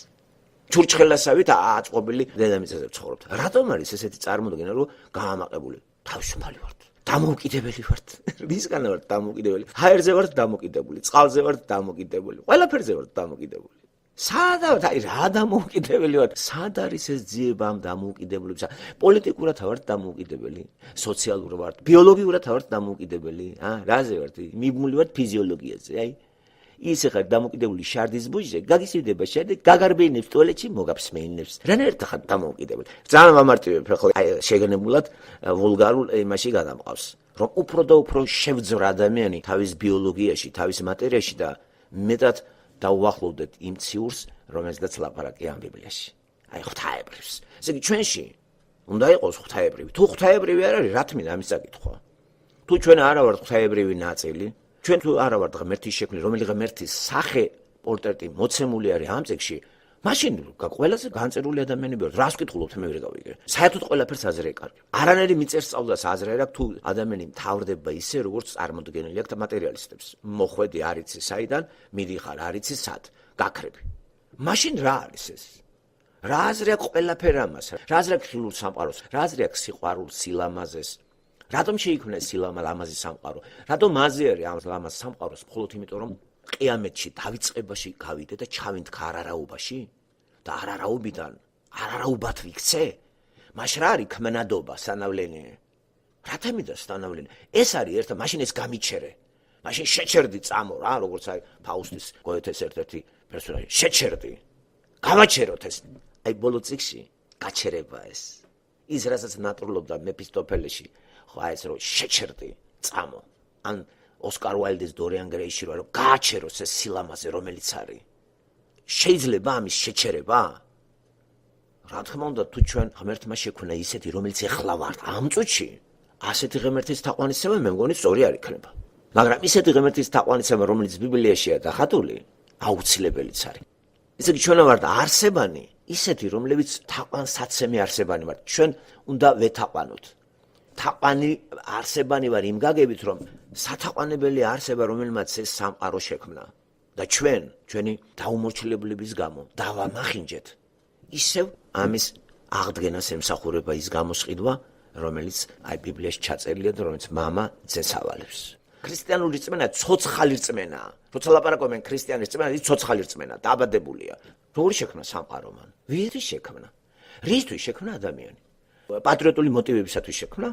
ჩურჩხელასავით აწყობილი დედამიწაზე ვცხოვრობთ. რატომ არის ესეთი წარმოდგენა, რომ გაამაყებული თავისუფალი ვართ? დამოუკიდებელი ვართ. რისგან ვართ დამოუკიდებელი? ჰაერზე ვართ დამოუკიდებული, წყალზე ვართ დამოუკიდებული, ყველაფერზე ვართ დამოუკიდებული. სადავთ, რა დამოუკიდებელი ვართ? სად არის ეს ძიება ამ დამოუკიდებულებისა? პოლიტიკურად ვართ დამოუკიდებელი, სოციალურად ვართ, ბიოლოგიურად ვართ დამოუკიდებელი, რაზე ვართ? მიბმული ვართ ფიზიოლოგიაზე, ისე ხარ დამოუკიდებული შარდის ბუჟზე, გაგისვიდება შარდი, გაგარბინებს ტუალეტში, მოგაფსმენებს. რანაირად ხარ დამოუკიდებელი? ძალიან ვამარტივებ ახლა შეგნებულად ვულგარულ იმაში გადამყავს, რომ უფრო და უფრო შევძრა ადამიანი თავის ბიოლოგიაში, თავის მატერიაში და მეტად დაუახლოვდეთ იმ ციურს, რომელზეც ლაპარაკია ამ ბიბლიაში. ღვთაებრივს. ესე იგი ჩვენში უნდა იყოს ღვთაებრივი. თუ ღვთაებრივი არ არის, რა თქმა ამის საკითხვა. თუ ჩვენ არა ვართ ღვთაებრივი ნაწილი, ჩვენ თუ არა ვართ ღმერთის შექმნილი, რომელიც ღმერთის სახე პორტრეტი მოცემული არის ამ წიგნში, მაშინ ყველაზე განწერული ადამიანები ვართ. რას ვკითხულობთ მე ვერ გავიგე. საერთოდ ყველაფერს აზრე ეკარგებ. არანაირი მიწერ სწავლას აზრე არ აქვს თუ ადამიანი მთავრდება ისე, როგორც წარმოდგენილი აქვს მატერიალისტებს. მოხვედი არ იცი საიდან, მიდიხარ არ იცი სად, გაქრები. მაშინ რა არის ეს? რა აზრე აქვს ყველაფერ ამას? რა აზრე აქვს ხილულ სამყაროს? რა აზრე აქვს სიყვარულ სილამაზეს? რატომ შეიქმნა სილამაზის სამყარო? რატომ აზიერი ამ ლამაზ სამყაროს მხოლოდ იმიტომ, რომ ყიამეთში დავიწყებაში გავიდე და ჩავინთქა არარაობაში და არარაობიდან არარაობად ვიქცე? მაშინ რა არის ქმნადობა, სანავლენი? რა თემიდა სანავლენი? ეს არის ერთა, მაშინ ეს გამიჩერე. მაშინ შეჩერდი წამო რა, როგორც აი ფაუსტის გოეთეს ერთ-ერთი პერსონაჟი. შეჩერდი. გამაჩეროთ ეს. აი ბოლო წიგნში გაჩერება ეს. ის რასაც ნატრულობდა მეფისტოფელეში, ხო აი ეს რომ შეჩერდი წამო. ან ოსკარ უაილდის დორიან გრეიში რომ გააჩეროს ეს სილამაზე რომელიც არის. შეიძლება ამის შეჩერება? რა თქმა უნდა თუ ჩვენ ღმერთმა შექმნა ისეთი რომელიც ეხლა ვართ ამ წუთში, ასეთი ღმერთის თაყვანისცემა მე მგონი სწორი არ იქნება. მაგრამ ისეთი ღმერთის თაყვანისცემა რომელიც ბიბლიაში დახატული, აუცილებელიც არის. ესე იგი ჩვენ ვართ არსებანი, ისეთი რომლებიც თაყვანსაცემი არსებანი ვართ. ჩვენ უნდა ვეთაყვანოთ. თაყვანი არსებანი ვარ იმ გაგებით რომ სათაყვანებელი არსება რომელმაც ეს სამყარო შექმნა და ჩვენი დაუმორჩილებლების გამო დავამახინჯეთ ისევ ამის აღდგენას ემსახურება ის გამოსყიდვა რომელიც აი ბიბლიაში ჩაწერილია და რომელიც მამა ძეს ავალებს. ქრისტიანული რწმენა ცოცხალი რწმენაა. როცა ლაპარაკობენ ქრისტიანის რწმენა, ის ცოცხალი რწმენაა, დაბადებულია. როგორი შექმნა სამყარო მან? ვირის შექმნა? რისთვის შექმნა ადამიანი? პატრიოტული მოტივებისათვის შექმნა?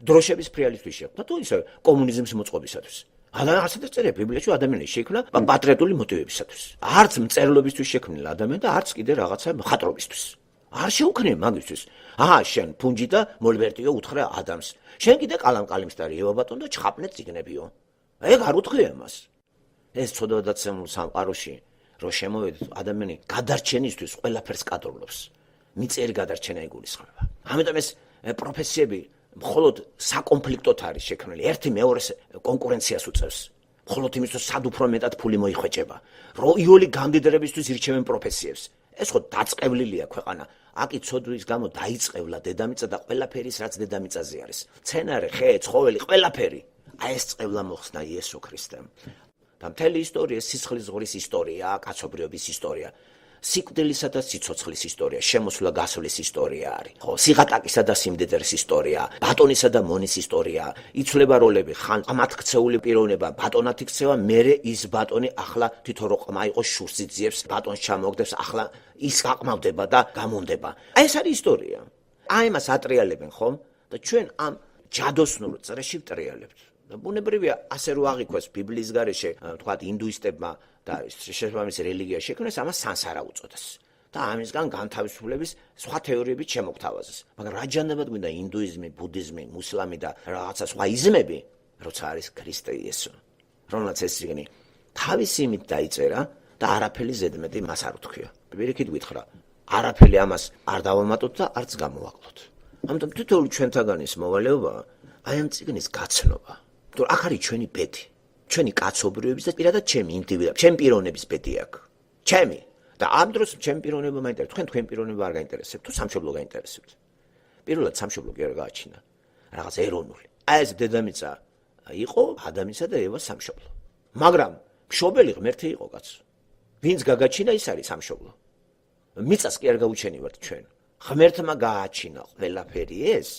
დროშების ფრიალისთვის შექმნა თუ ისე კომუნიზმის მოწყობისათვის? ასეთი წერია ბიბლიაში ადამიანი შექმნა პატრიოტული მოტივებისათვის. არც მწერლობისთვის შექმნილა ადამიანი და არც კიდე რაღაცა მხატვრობისთვის. არ შეუქმნია მაგისთვის. შენ ფუნჯი და მოლბერტიო უთხრა ადამს. შენ კიდე კალამკალიმსტარი ევაბატონ და ჩხაპნე წიგნებიო. ეგ არ უთხრია მას. ეს ცოდვადაცემულ სამყაროში რო შემოვედით ადამიანი გადარჩენისთვის ყველაფერს კადრობს. მიწერი გადარჩენა იგულისხმება. ამიტომ ეს პროფესიები მხოლოდ საკონფლიქტოდ არის შექმნილი. ერთი მეორეს კონკურენციას უწევს. მხოლოდ იმისთვის სად უფრო მეტად ფული მოიხვეჭება. რო იოლი გამდიდრებისთვის ირჩევენ პროფესიებს. ეს ხო დაწყევლილია ქვეყანა. აკი ცოდვის გამო დაიწყევლა დედამიწა და ყველაფერის რაც დედამიწაზე არის. მცენარე, ხე, ცხოველი, ყველაფერი. აი ეს წყევლა მოხსნა იესო ქრისტემ. და მთელი ისტორია სისხლის ზღვრის ისტორია, კაცობრიობის ისტორია. სიკვდილისა და სიცოცხლის ისტორია, შემოსვლა გასვლის ისტორია არის. ხო, სიღატაკისა და სიმდიდრის ისტორია, ბატონისა და მონის ისტორია, იცვლება როლები, ხან ამათ ქცეული პიროვნება ბატონად იქცევა, მერე ის ბატონი ახლა თვითონ რო ყმა იყოს შურს იძიებს, ბატონს ჩამოაგდებს, ახლა ის გაყმავდება და გამონდება. აი ეს არის ისტორია. აი მას ატრიალებენ ხომ? და ჩვენ ამ ჯადოსნურ წრეში ვტრიალებთ. ბუნებრივია ასე რო აღიქვეს ბიბლიის გარეშე, თქვათ ინდუისტებმა და შესაბამისი რელიგია შექმნეს, ამას სანსარა უწოდეს. და ამისგან განთავისუფლების სხვა თეორიებიც შემოგთავაზეს. მაგრამ რა ჯანმრთელად გვინდა ინდუიზმი, ბუდიზმი, მუსლამი და რაღაცა სხვა იზმები, როცა არის ქრისტე იესო, რომელსაც ეს წიგნი თავისი იმით დაიწერა და არაფერი ზედმეტი მას არ უთქვია. პირიქით გითხრა, არაფერი ამას არ დავამატოთ და არც გამოვაკლოთ. ამიტომ თითოეული ჩვენთაგანის მოვალეობა აი ამ წიგნის გაცნობა. თუ აქ არის ჩვენი ბედი, ჩვენი კაცობრიობის და პირადად ჩემი ინდივიდუალური, ჩემი პიროვნების ბედი აქვს. ჩემი და ამ დროს ჩემი პიროვნება მაინტერესებს, თქვენ პიროვნება არ გაინტერესებთ, თუ სამშობლო გაინტერესებთ. პირველად სამშობლო კი არ გააჩინა. რაღაც ეროვნული. აი ეს დედამიწა იყო ადამიანსა და ევას სამშობლო. მაგრამ მშობელი ღმერთი იყო კაცო. ვინც გაგაჩინა ის არის სამშობლო. მიწას კი არ გაუჩენივართ ჩვენ. ღმერთმა გააჩინა ყველაფერი ეს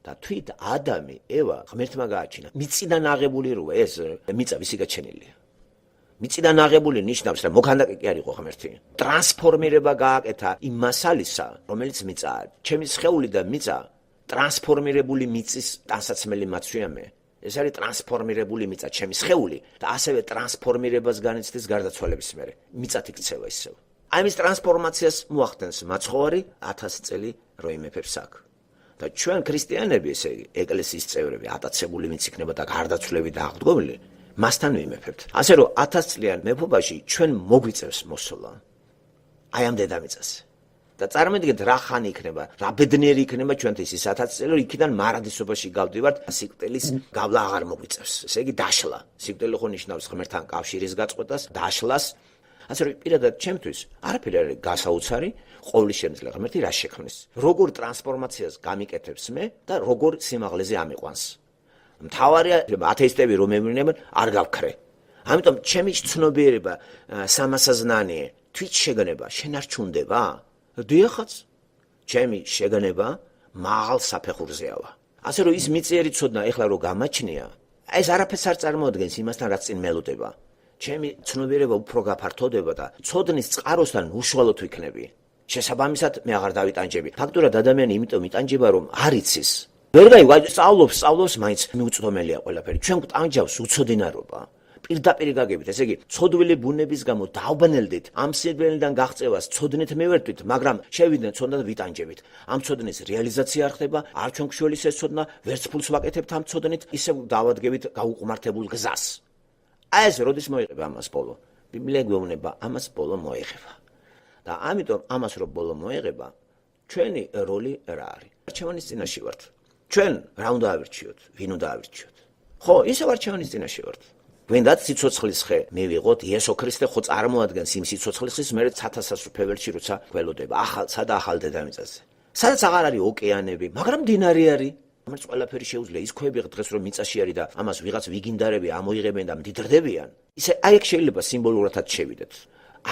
და თვით ადამი, ევა ღმერთმა გააჩინა. მიწიდან აღებული როა ეს მიწა ვისი გაჩენილია. მიწიდან აღებული ნიშნავს რომ მოქანდაკე კი არ იყო ღმერთი. ტრანსფორმირება გააკეთა იმ მასალისა, რომელიც მიწაა. ჩემი სხეული და მიწა ტრანსფორმირებული მიწის ტანსაცმელი მაცვია მე. ეს არის ტრანსფორმირებული მიწა, ჩემი სხეული და ასევე ტრანსფორმირებას განიცდის გარდაცვალების მერე. მიწათ იქცევა ისევ. აი მის ტრანსფორმაციას მოახდენს მაცხოვარი 1000 წელი რო იმეფებს აქ. და ჩვენ ქრისტიანები, ესე იგი, ეკლესიის წევრები, ატაცებული ვინც იქნება და გარდაცვლები და აღდგომილი, მასთან ვიმეფებთ. ასე რომ 1000 წლიან მეფობაში ჩვენ მოგვიწევს მოსვლა. აი ამ დედამიწაზე. და წარმოიდგინეთ რა ხანი იქნება, რა ბედნიერი იქნება ჩვენთვის ის 1000 წელი, რომ იქიდან მარადისობაში გავდივართ, სიკვდილის გავლა აღარ მოგვიწევს. ესე იგი დაშლა. სიკვდილი ხო ნიშნავს ღმერთთან კავშირის გაწყვეტას, დაშლას. ასე რომ პირადად ჩემთვის არაფერი არ არის გასაოცარი, ყოვლის შემძლე ღმერთი რა შექმნის. როგორ ტრანსფორმაციას გამიკეთებს მე და როგორ სიმაღლეზე ამიყვანს. მთავარია ათეისტები რომ ემევნებენ არ გავქრე. ამიტომ ჩემი ცნობიერება, სამასაზნანიე, თვით შეგნება შენ არ ჩუნდება? დიახაც. ჩემი შეგნება მაღალ საფეხურზეავა. ასე რომ ის მიწიერი ცოდნა ეხლა რო გამაჩნია, ეს არაფერს არ წარმოადგენს იმასთან რაც წინ მელოდება. ჩემი ცნობიერება უფრო გაფართოვდება და ცოდნის წყაროსთან უშუალოდ ვიქნები. შესაბამისად მე აღარ დავიტანჯები. ფაქტურად ადამიანი იმიტომ იტანჯება რომ არ იცის. ვერ გაიგო, სწავლობს მაინც მიუწვდომელია ყველაფერი. ჩვენ გვტანჯავს უცოდინარობა. პირდაპირ გაგებით, ესე იგი, ცოდვილი ბუნების გამო დავბნელდით, ამ სიძველიდან გაღწევას ცოდნით მივერტვით, მაგრამ შევიდნენ ცოდნად ვიტანჯებით. ამ ცოდნის რეალიზაცია არ ხდება, არ ჩვენ გშველის ეს ცოდნა, ვერც ფულს ვაკეთებთ ამ ცოდნით, ისევ დავადგებით გაუყმართებულ გზას. აი ეს როდის მოიღება ამას ბოლო? ბიბლია გვეუბნება, ამას ბოლო მოიღება. და ამიტომ ამას რო ბოლო მოიღება, ჩვენი როლი რა არის? არჩევანის წინაშე ვართ. ჩვენ რა უნდა ავირჩიოთ? ვინ უნდა ავირჩიოთ? ხო, ისევ არჩევანის წინაშე ვართ. გვინდათ სიცოცხლის ხე მივიღოთ, იესო ქრისტე ხო წარმოადგენს იმ სიცოცხლის ხეს, მე 1000 ფეველში როცა გველოდება, ახალ დედამიწაზე. სადაც აღარ არის ოკეანები, მაგრამ მდინარე არის. ამას ყველაფერი შეუძლია ის ქვები დღეს რომ მიწაში არის და ამას ვიღაც ვიგინდარები ამოიღებენ და მდიდრდებიან. ისე აი ეგ შეიძლება სიმბოლურადაც შევიდეთ.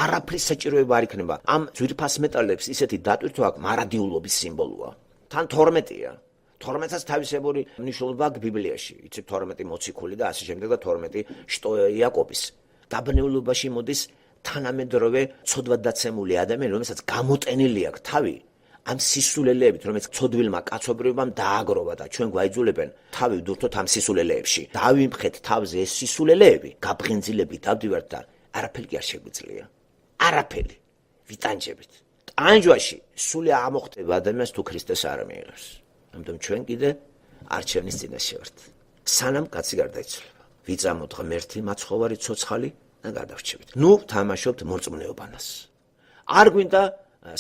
არაფრის საჭიროება არ იქნება. ამ ძვირფას მეტალებს ისეთი დატვირთვა აქვს მარადიულობის სიმბოლოა. თან 12-ია. 12-ს თავისებური მნიშვნელობა აქვს ბიბლიაში. იცით 12 მოციქული და ასე შემდეგ და 12 შტო იაკობის. დაბნეულობაში მოდის თანამედროვე ცოდვადაცემული ადამიანი, რომელსაც გამოტენილი აქვს თავი ამ სისულელეებით, რომელიც ცოდვილმა კაცობრიობამ დააგროვა და ჩვენ გვაიძულებენ თავი ვდურთოთ ამ სისულელეებში. დავიმხეთ თავზე ეს სისულელეები, გაბღინძილებით დავდივართ და არაფერი კი არ შეგვიძლია. არაფერი. ვიტანჯებით. ტანჯვაში სული ამოხდება ადამიანს თუ ქრისტეს არ მიიღებს. ამიტომ ჩვენ კიდე არჩევნის წინაშე ვართ. სანამ კაცი გარდაიცვალება. ვიწამოთ ღმერთი მაცხოვარი ცოცხალი და გადავრჩებით. ნუ თამაშობთ მორწმუნეობანას. არ გვინდა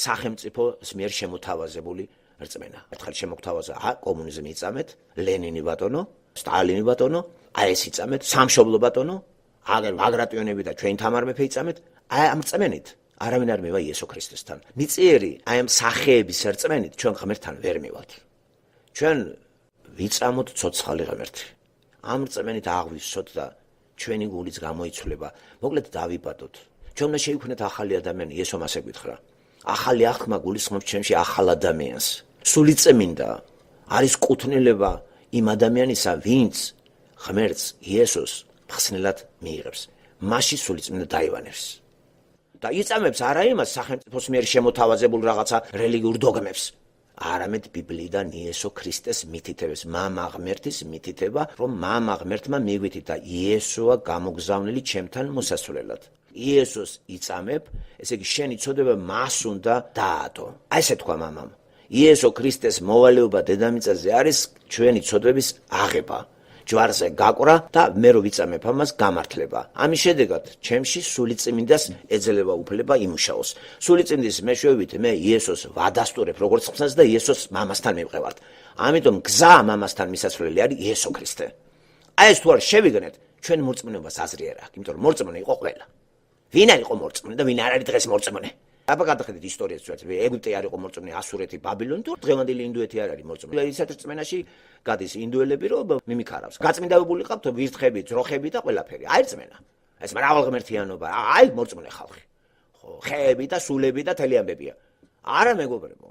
სახელმწიფოს მიერ შემოთავაზებული რწმენა. ერთხელ შემოგთავაზა, კომუნიზმი იწამეთ, ლენინი ბატონო, სტალინი ბატონო, ეს იწამეთ, სამშობლო ბატონო, ბაგრატიონები და ჩვენ თამარ მეფე იწამეთ, ამ რწმენით არავინ არ მივა იესო ქრისტესთან. მიწიერი აი ამ სახეების რწმენით ჩვენ ღმერთთან ვერ მივალთ. ჩვენ ვიწამოთ ცოცხალი ღმერთი. ამ რწმენით აღვივსოთ და ჩვენი გულიც გამოიცვლება. მოკლედ დავიბადოთ. ჩვენ უნდა შევიქმნათ ახალი ადამიანი, იესომ ასე გითხრა. ახალი აღქმა გულისხმობს ჩემში ახალ ადამიანს. სულიწმინდა არის კუთვნილება იმ ადამიანისა, ვინც ღმერთს იესოს მხსნელად მიიღებს. მასში სულიწმინდა დაივანებს. და იწამებს არა იმას სახელმწიფოს მიერ შემოთავაზებულ რაღაცა რელიგიურ დოგმებს, არამედ ბიბლიიდან იესო ქრისტეს მითითებას, მამა ღმერთის მითითება, რომ მამა ღმერთმა მიგვითი და იესოა გამოგზავნილი ჩემთან მოსასვლელად. იესოს იწამებ, ესე იგი შენი წოდება მას უნდა დაადო. აი ესე თქვა მამამ. იესო ქრისტეს მოვალეობა დედამიწაზე არის ჩვენი წოდების აღება. ჯვარზე გაკვრა და მე რო ვიწამებ ამას გამართლება. ამის შედეგად ჩემში სულიწმინდას ეძლევა უფლება იმუშაოს. სულიწმინდის მეშვეობით მე იესოს ვადასტურებ როგორც ხსნას და იესოს მამასთან მივყევართ. ამიტომ გზა მამასთან მისასვლელი არის იესო ქრისტე. აი ეს თუ არ შევიგნეთ, ჩვენ მორწმუნეობას აზრი არ აქვს, იმიტომ რომ მორწმუნე იყო ყველა. ვინ არ იყო მორწმუნე და ვინ არ არის დღეს მორწმუნე? აბა გადახედეთ ისტორიას ვთქვათ, ეგვიპტე არ იყო მორწმუნე, ასურეთი, ბაბილონი, თუ დღევანდელი ინდოეთი არ არის მორწმუნე. ისეთ რწმენაში გადის ინდოელები, რომ მიმიქარავს. გაწმინდავებული ყავთ ვირთხები, ძროხები და ყველაფერი. აი რწმენა. ეს მრავალღმერთიანობა, აი მორწმუნე ხალხი. ხო, ხეები და სულები და თელი ამბებია. არა მეგობრებო.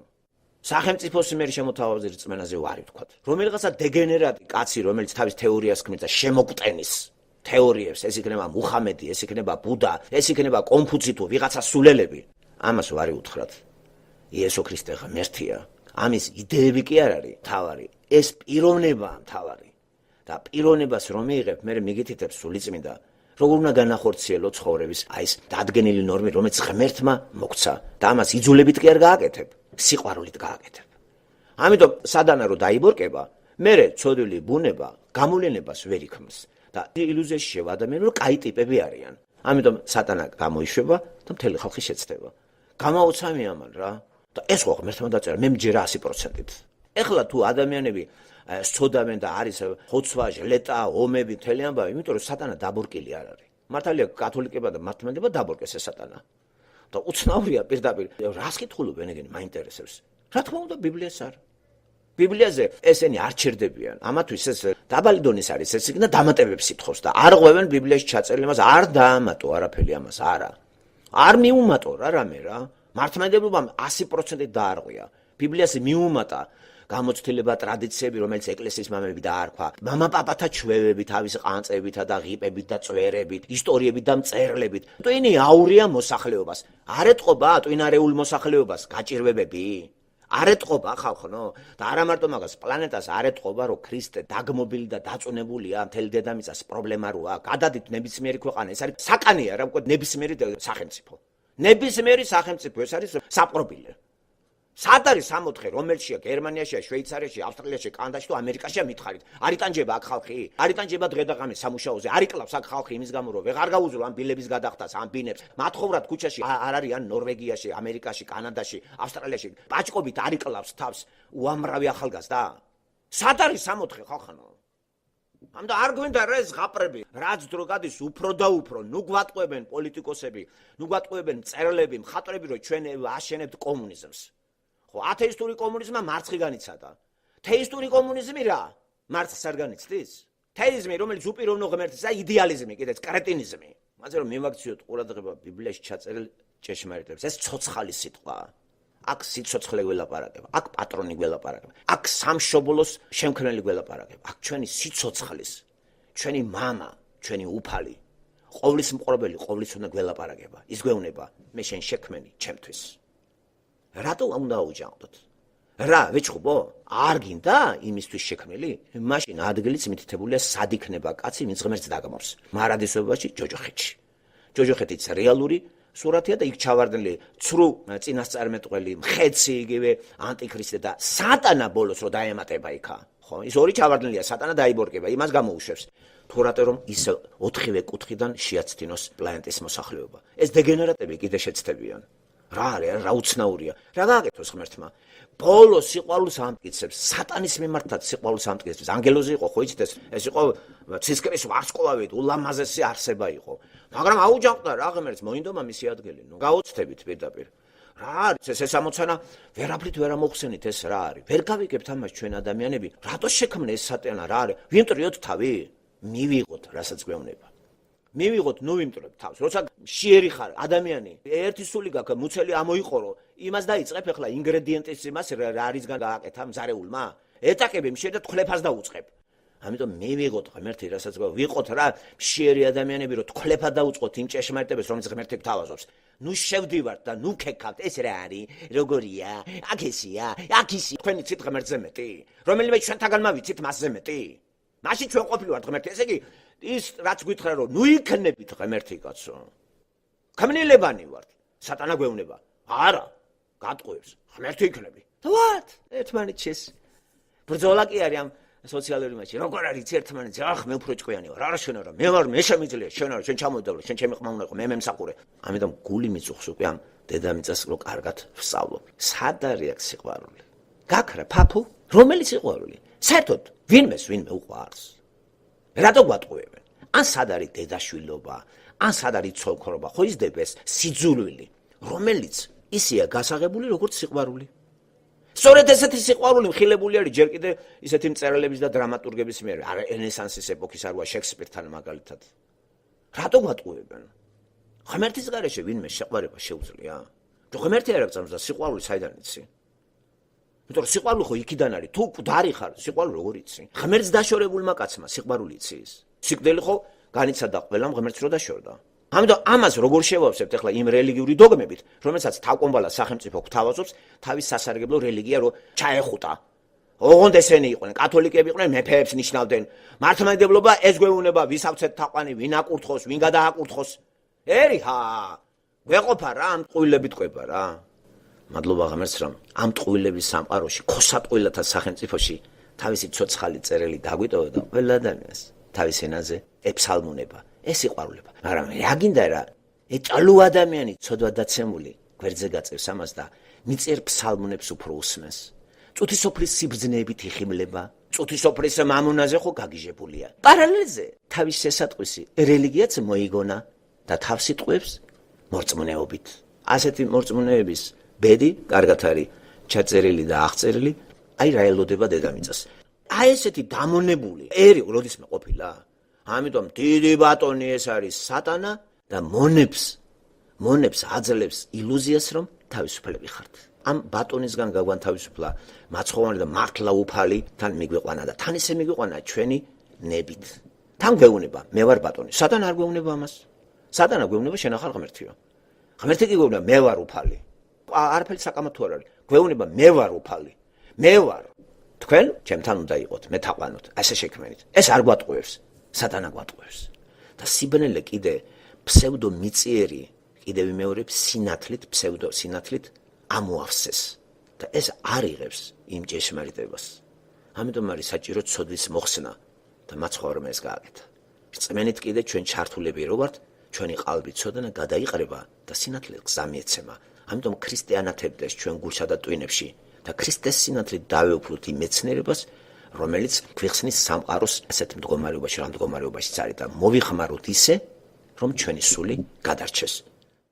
სახელმწიფოს მიერ შემოთავაზებულ რწმენაზე ვარი ვთქვათ. რომელიღაცა დეგენერატი კაცი, რომელიც თავის თეორიას ქმნის და შემოგტენის თეორიებს, ეს იქნება მუხამედი, ეს იქნება ბუდა, ეს იქნება კონფუცი თუ ვიღაცა სულელები. ამას ვარი უთხრათ. იესო ქრისტე ღმერთია. ამის იდეები კი არ არის თავარი. ეს პიროვნებაა თავარი. და პიროვნებას რომ მიიღებ, მე მიგითითებს სულიწმინდა, როგორ უნდა განახორციელო ცხოვრების აი ეს დადგენილი ნორმი, რომელიც ღმერთმა მოგცა და ამას იძულებით კი არ გააკეთებ, სიყვარულით გააკეთებ. ამიტომ სადანა რო დაიბორკება, მე ცოდვილი ბუნება გამოვლენებას ვერ იქმნის და ილუზიაში შევა ადამიანი, რომ კაი ტიპები არიან. ამიტომ სატანა გამოიშვება და მთელი ხალხი შეცდება. გამაოცამი ამან რა. და ეს ხო ღმერთმა დაწერა, მე მჯერა 100%-ით. ეხლა თუ ადამიანები სწოდავენ და არის ხოცვა, ჟლეტა, ომები, მთელი ამბავი, იმიტომ რომ სატანა დაბორკილი არ არის. მართალია კათოლიკება და მართლმადიდებლობა დაბორკეს ეს სატანა. და უცნაურია პირდაპირ, რას კითხულობენ ეგენი მაინტერესებს. რა თქმა უნდა ბიბლიას არ. ბიბლიაზე ესენი არ ჩერდებიან. ამათვის ეს დაბალი დონის არის, ეს იქნა დამატებებს ითხოვს და არ ღვევენ ბიბლიაში ჩაწერილ იმას, არ დაამატო არაფერი ამას, არა. არ მიუმატო რა რამე რა. მართლმადიდებლობამ 100%-ით დაარღვია. ბიბლიას მიუმატა გამოცდილება ტრადიციები, რომელიც ეკლესიის მამები დაარქვა. მამაპაპათა ჩვევებით, თავის ყანწებითა და ღიპებით და წვერებით, ისტორიებით და მწერლებით. ტვინი აურია მოსახლეობას. არ ეტყობა ტვინარეულ მოსახლეობას გაჭირვებები? არ ეტყობა ხალხო, და არა მარტო მაგას, პლანეტას არ ეტყობა, რომ ქრისტე დაგმობილი და დაწუნებულია, მთელი დედამიწას პრობლემა როა. გადადით ნებისმიერი ქვეყანა, ეს არის საკანია რა, უკვე ნებისმიერი სახელმწიფო. ნებისმიერი სახელმწიფო, ეს არის საპყრობილე. სად არის 64, რომელშია, გერმანიაშია, შვეიცარიაში, ავსტრალიაში, კანადაში თუ ამერიკაშია მითხარით. არ იტანჯება აქ ხალხი? არ იტანჯება დღე და ღამე სამუშაოზე? არ იკლავს აქ ხალხი იმის გამო, რომ ვეღარ გაუძლო ამ ბილების გადახდას, ამ ბინებს. მათხოვრად ქუჩაში არ არიან ნორვეგიაში, ამერიკაში, კანადაში, ავსტრალიაში. პაჭკობით არ იკლავს თავს უამრავი ახალგაზრდა? სად არის 64 ხალხანო? ამდა არ გვინდა რა ეს ღაპრები, რაც დრო გადის უფრო და უფრო, ნუ გვატყვევენ პოლიტიკოსები, ნუ გვატყვევენ მწერლები, მხატვრები, რომ ჩვენ აშენებთ კომუნიზმს. ხო, ათეისტური კომუნიზმმა მარცხი განიცადა. თეისტური კომუნიზმი რა? მარცხს არ განიცდის? თეიზმი, რომელიც უპიროვნო ღმერთისა, იდეალიზმი, კიდეც კრეტინიზმი. მაზე რომ მივაქციოთ ყურადღება ბიბლიაში ჩაწერილ ჭეშმარიტებს, ეს ცოცხალი სიტყვა. აქ სიცოცხლე გველაპარაკება, აქ პატრონი გველაპარაკება, აქ სამშობლოს შემქმნელი გველაპარაკება, აქ ჩვენი სიცოცხლის, ჩვენი მამა, ჩვენი უფალი, ყოვლის მყრობელი, ყოვლის უნდა გველაპარაკება. ის გვეუბნება, მე შენ შექმენი ჩემთვის. რატო უნდა აუჯანყდოთ? რა, ვეჭხუბო? არ გინდა იმისთვის შექმნილი? მაშინ ადგილიც მითითებულია სად იქნება კაცი, ვინც ღმერთს დაგმობს. მარადისობაში ჯოჯოხეთში. ჯოჯოხეთიც რეალური სურათია და იქ ჩავარდნილი ცრუ წინასწარმეტყველი, მხეცი იგივე ანტიქრისტე და სატანა ბოლოს რო დაემატება იქა. ხო, ის ორი ჩავარდნილია, სატანა დაიბორკება, იმას გამოუშვებს. თუ რატო რომ ის 4-ვე კუთხიდან შეაცდინოს პლანეტის მოსახლეობა. ეს დეგენერატები კიდე შეცდებიან. რა არის, რა უცნაურია. რა გააკეთოს ღმერთმა? ბოლო სიყვარულს ამტკიცებს, სატანის მიმართაც სიყვარულს ამტკიცებს. ანგელოზი იყო, ხო იცით ეს იყო ცისკრის ვარსკვლავით, ულამაზესი არსება იყო. მაგრამ აუჯანყდა რა ღმერთს, მოინდომა მისი ადგილი. ნუ გაოცდებით პირდაპირ. რა არის ეს ამოცანა? ვერაფრით ვერ ამოხსენით ეს რა არის. ვერ გავიგებთ ამას ჩვენ ადამიანები. რატო შექმნე ეს სატანა რა არის? ვიმტრიოთ თავი? მივიღოთ, რასაც გვეუბნება. მივიღოთ, ნუ ვიმტრებთ თავს. როცა შიერი ხარ ადამიანი, ერთი სული გაქვს, მუცელი ამოიყორო, იმას დაიწყებ ახლა ინგრედიენტის იმას რა არისგან გააკეთა მზარეულმა? ეტაკები მშვიდად თქლეფას დაუწყებ. ამიტომ მივიღოთ ღმერთი, რასაც ვიყოთ რა შიერი ადამიანები, რომ თქლეფა დაუწყოთ იმ ჭეშმარიტებას, რომელიც ღმერთი გთავაზობს. ნუ შევდივართ და ნუ ქეკავთ, ეს რა არის? როგორია? აქ ესია, აქ ისი. თქვენი ცით ღმერთზე მეტი? რომელიმე ჩვენთაგან მავიცით მასზე მეტი? მაშინ ჩვენ ყოფილვართ ღმერთი. ესე იგი ის რაც გითხრა რომ ნუ იქნებით ღმერთი კაცო. ქმნილებანი ვართ. სატანა გვეუბნება. არა, გატყუებს. ღმერთი იქნები. what? ერთმანეთს ბრძოლა კი არის ამ სოციალური მასში. როგორ არის ერთმანეთს? ახ მე უფრო ჭკვიანი ვარ. არა შენ არა. მე ვარ, მე შემიძლია. შენ არა, შენ ჩამოდავლე, შენ ჩემი ყმა უნდა იყო, მე მემსახურე. ამიტომ გული მიწუხს უკვე ამ დედამიწას რო კარგად ვსწავლობ. სად არის აქ სიყვარული? გაქრა ფაფუ? რომელი სიყვარული? საერთოდ ვინმე უყვარს? რატო გვატყუებენ? ან სად არის დედაშვილობა, ან სად არის ცოლქრობა, ხო იზრდება ეს სიძულვილი, რომელიც ისეა გასაღებული როგორც სიყვარული. სწორედ ესეთი სიყვარული მხილებული არის ჯერ კიდე ისეთი მწერლების და დრამატურგების მიერ, რენესანსის ეპოქის არვა შექსპირთან მაგალითად. რატო გვატყუებენ? ღმერთის გარეშე ვინმე შეყვარება შეუძლია? თუ ღმერთი არ აღწამს და სიყვარული საიდან იცი? იმიტომ რომ სიყვარული ხო იქიდან არის, თუ მკვდარი ხარ, სიყვარული როგორ იცი? ღმერთს დაშორებულმა კაცმა სიყვარული იცის? სიკვდილი ხო განიცადა ყველამ ღმერთს რო დაშორდა. ამიტომ ამას როგორ შევავსებთ ახლა იმ რელიგიური დოგმებით, რომელსაც თავკომბალა სახელმწიფო გვთავაზობს, თავის სასარგებლო რელიგია რო ჩაეხუტა. ოღონდ ესენი იყვნენ, კათოლიკები იყვნენ, მეფეებს ნიშნავდნენ. მართლმადიდებლობა ეს გვეუბნება, ვის ავცეთ თაყვანი, ვინ აკურთხოს, ვინ გადააკურთხოს. ერიხა, ვეყოფა რა, ამ ტყუილებით ყვება რა. მადლობა ღმერთს რომ ამ ტყუილების სამყაროში, ქოსატყუილათა სახელმწიფოში თავისი ცოცხალი წერილი დაგვიტოვა და ყველა ადამიანს თავის ენაზე ეფსალმუნება, ეს სიყვარულება. მაგრამ რა გინდა რა? ეჭალუ ადამიანი ცოდვა დაცემული გვერდზე გაწევს ამას და მიწერ ფსალმუნებს უფრო უსმენს. წუთისოფლის სიბრძნეებით იხიმლება, წუთისოფლის მამონაზე ხო გაგიჟებულია. პარალელზე თავის შესატყვისი რელიგიაც მოიგონა და თავს იტყვევს მორწმუნეობით. ასეთი მორწმუნეების ბედი კარგად არის ჩაწერილი და აღწერილი, აი რა ელოდება დედამიწას. აი ესეთი დამონებული ერი როდისმე ყოფილა. ამიტომ დიდი ბატონი ეს არის სატანა და მონებს აძლევს ილუზიას რომ თავისუფლები ხართ. ამ ბატონისგან გაგვანთავისუფლა მაცხოვანი და მართლა უფალი თან მიგვიყვანა და თან ისე მიგვიყვანა ჩვენი ნებით. თან გვეუბნება მე ვარ ბატონი. სატანა არ გვეუბნება ამას. სატანა გვეუბნება შენ ახალ ღმერთიო. ღმერთი კი გვეუბნება მე ვარ უფალი. არაფერი საკამო თუ არ არის. გვეუბნება მე ვარ უფალი. მე ვარ. თქვენ ჩემთან უნდა იყოთ, მე თაყვანოთ. ასე შექმნით. ეს არ გვატყუებს. სატანა გვატყუებს. და სიბნელე კიდე ფსევდო მიწიერი, კიდე ვიმეორებ სინათლით, ფსევდო სინათლით ამოავსეს. და ეს არ იღებს იმ ჭეშმარიტებას. ამიტომ არის საჭირო ცოდვის მოხსნა და მაცხოვრმა ეს გააკეთა. რწმენით კიდე ჩვენ ჩართულები რო ვართ, ჩვენი ყალბი ცოდნა გადაიყრება და სინათლე გზამიეცემა. ამიტომ ქრისტიანათებდეს ჩვენ გულსა და ტვინებში და ქრისტეს სინათლით დავეუფლოთ იმ მეცნიერებას, რომელიც გვიხსნის სამყაროს ასეთ მდგომარეობაში, რა მდგომარეობაშიც არის და მოვიხმაროთ ისე, რომ ჩვენი სული გადარჩეს.